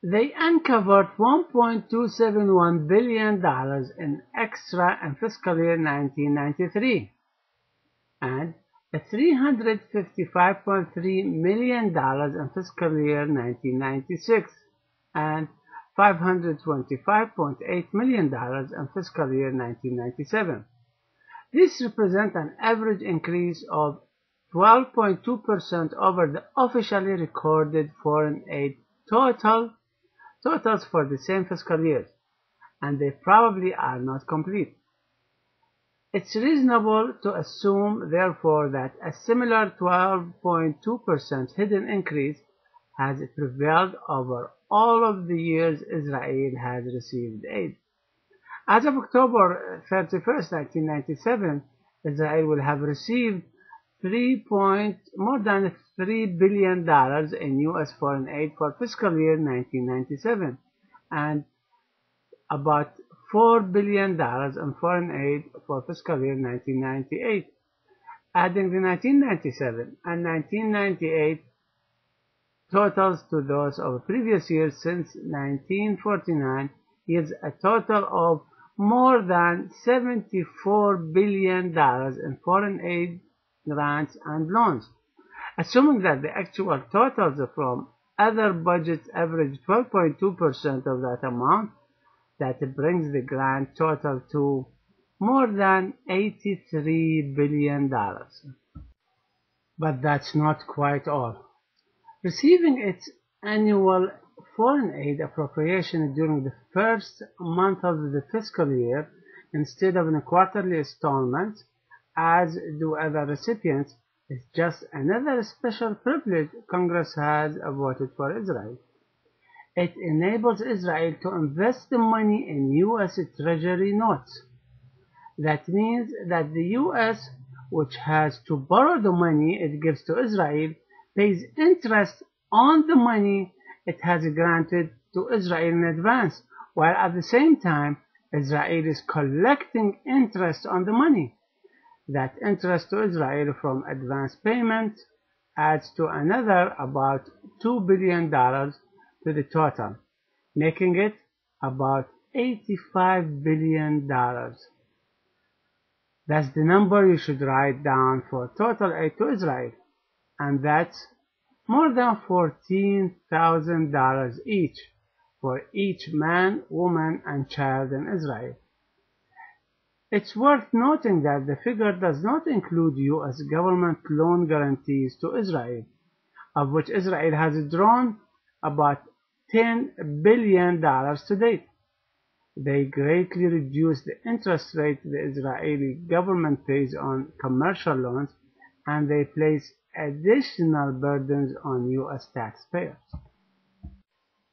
They uncovered $1.271 billion in extra in fiscal year 1993 and $355.3 million in fiscal year 1996 and $525.8 million in fiscal year 1997. This represents an average increase of 12.2% over the officially recorded foreign aid totals for the same fiscal years, and they probably are not complete. It's reasonable to assume, therefore, that a similar 12.2% hidden increase has prevailed over all of the years Israel has received aid. As of October 31st, 1997, Israel will have received more than $3 billion in U.S. foreign aid for fiscal year 1997 and about $4 billion in foreign aid for fiscal year 1998. Adding the 1997 and 1998 totals to those of previous years since 1949 yields a total of more than $74 billion in foreign aid grants and loans. Assuming that the actual totals from other budgets average 12.2% of that amount, that brings the grant total to more than $83 billion. But that's not quite all. Receiving its annual foreign aid appropriation during the first month of the fiscal year instead of in quarterly installments, as do other recipients, is just another special privilege Congress has voted for Israel. It enables Israel to invest the money in U.S. Treasury notes. That means that the U.S., which has to borrow the money it gives to Israel, pays interest on the money it has granted to Israel in advance, while at the same time Israel is collecting interest on the money. That interest to Israel from advance payments adds to another about $2 billion to the total, making it about $85 billion. That's the number you should write down for total aid to Israel, and that's more than $14,000 each for each man, woman, and child in Israel. It's worth noting that the figure does not include U.S. government loan guarantees to Israel, of which Israel has drawn about $10 billion to date. They greatly reduce the interest rate the Israeli government pays on commercial loans, and they place additional burdens on U.S. taxpayers.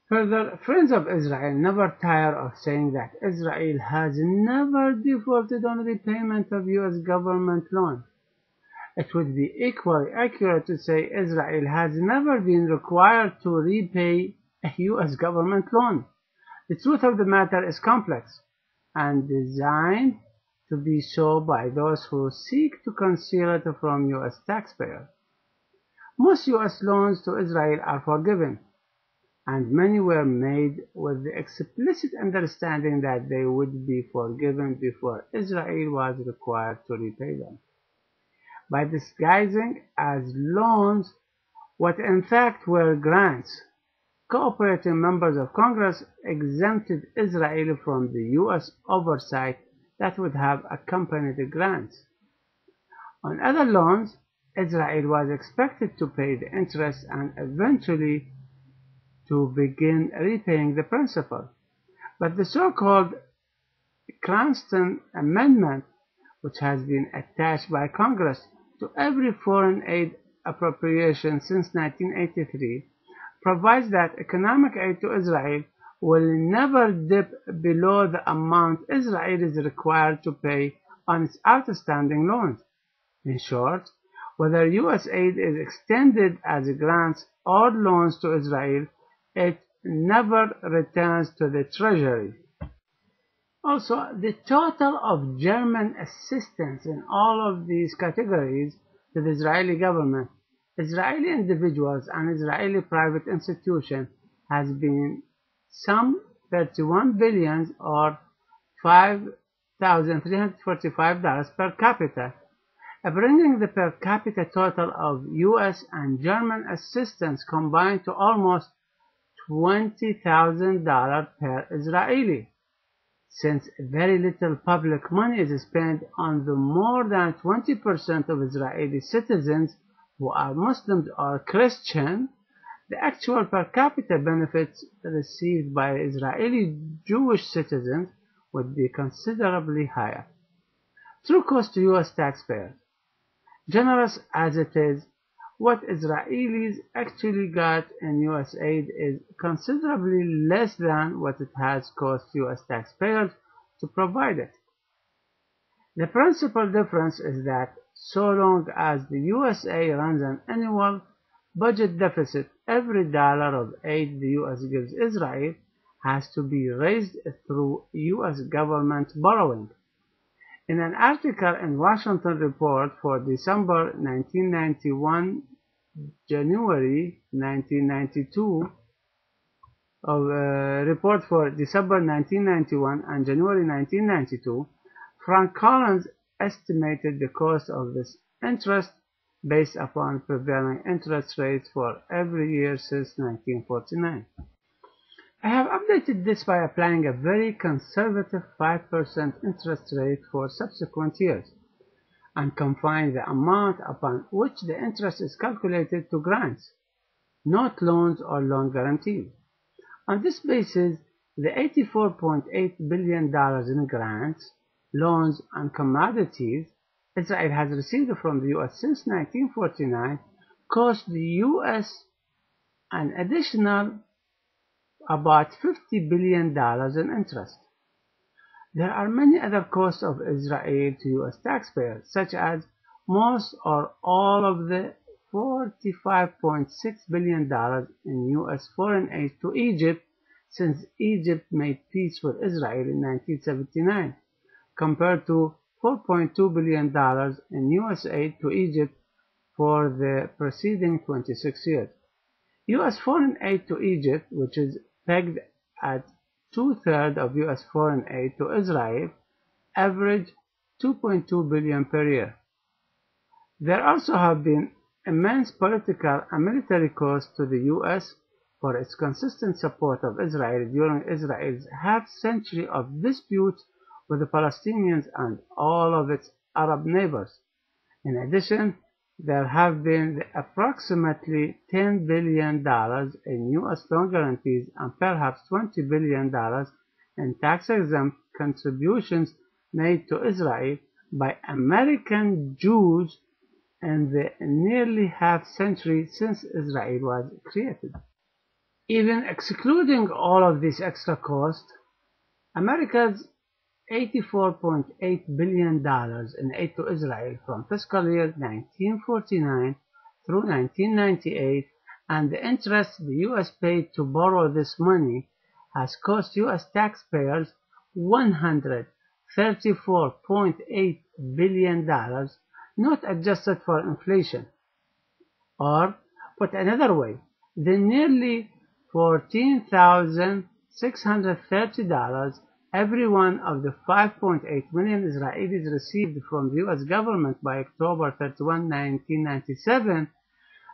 Further, friends of Israel never tire of saying that Israel has never defaulted on repayment of U.S. government loans. It would be equally accurate to say Israel has never been required to repay a U.S. government loan. The truth of the matter is complex and designed to be so by those who seek to conceal it from U.S. taxpayers. Most U.S. loans to Israel are forgiven, and many were made with the explicit understanding that they would be forgiven before Israel was required to repay them. By disguising as loans what in fact were grants, cooperating members of Congress exempted Israel from the U.S. oversight that would have accompanied the grants. On other loans, Israel was expected to pay the interest and eventually to begin repaying the principal. But the so-called Cranston Amendment, which has been attached by Congress to every foreign aid appropriation since 1983, provides that economic aid to Israel will never dip below the amount Israel is required to pay on its outstanding loans. In short, whether U.S. aid is extended as grants or loans to Israel, it never returns to the Treasury. Also, the total of German assistance in all of these categories to the Israeli government, Israeli individuals, and Israeli private institutions has been some 31 billion or $5,345 per capita, bringing the per capita total of US and German assistance combined to almost $20,000 per Israeli. Since very little public money is spent on the more than 20% of Israeli citizens who are Muslims or Christian, the actual per capita benefits received by Israeli Jewish citizens would be considerably higher. True cost to US taxpayers. Generous as it is, what Israelis actually got in US aid is considerably less than what it has cost US taxpayers to provide it. The principal difference is that so long as the USA runs an annual budget deficit, every dollar of aid the US gives Israel has to be raised through US government borrowing. In an article in Washington Report for December 1991, January 1992, report for December 1991 and January 1992, Frank Collins estimated the cost of this interest based upon prevailing interest rates for every year since 1949. I have updated this by applying a very conservative 5% interest rate for subsequent years, and confined the amount upon which the interest is calculated to grants, not loans or loan guarantees. On this basis, the $84.8 billion in grants, loans, and commodities Israel has received from the US since 1949 cost the US an additional about $50 billion in interest. There are many other costs of Israel to US taxpayers, such as most or all of the $45.6 billion in US foreign aid to Egypt since Egypt made peace with Israel in 1979, compared to $4.2 billion in US aid to Egypt for the preceding 26 years. US foreign aid to Egypt, which is pegged at 2/3 of US foreign aid to Israel, averaged $2.2 billion per year. There also have been immense political and military costs to the US for its consistent support of Israel during Israel's half-century of disputes with the Palestinians and all of its Arab neighbors. In addition, there have been approximately $10 billion in US loan guarantees and perhaps $20 billion in tax-exempt contributions made to Israel by American Jews in the nearly half-century since Israel was created. Even excluding all of these extra costs, America's $84.8 billion in aid to Israel from fiscal year 1949 through 1998 and the interest the US paid to borrow this money has cost US taxpayers $134.8 billion, not adjusted for inflation. Or, put another way, the nearly $14,630 every one of the 5.8 million Israelis received from the US government by October 31, 1997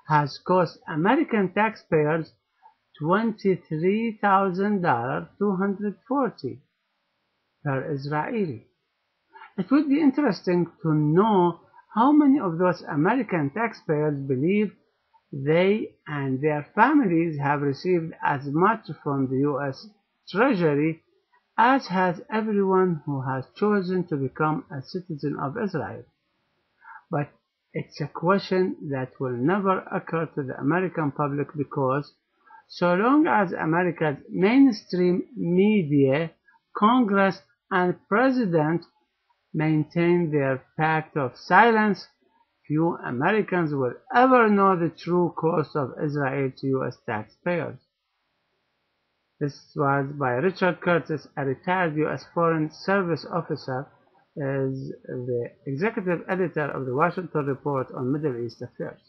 has cost American taxpayers $23,240 per Israeli. It would be interesting to know how many of those American taxpayers believe they and their families have received as much from the US Treasury as has everyone who has chosen to become a citizen of Israel. But it's a question that will never occur to the American public because so long as America's mainstream media, Congress, and President maintain their pact of silence, few Americans will ever know the true cost of Israel to US taxpayers. This was by Richard Curtis, a retired U.S. Foreign Service officer, is the executive editor of the Washington Report on Middle East Affairs.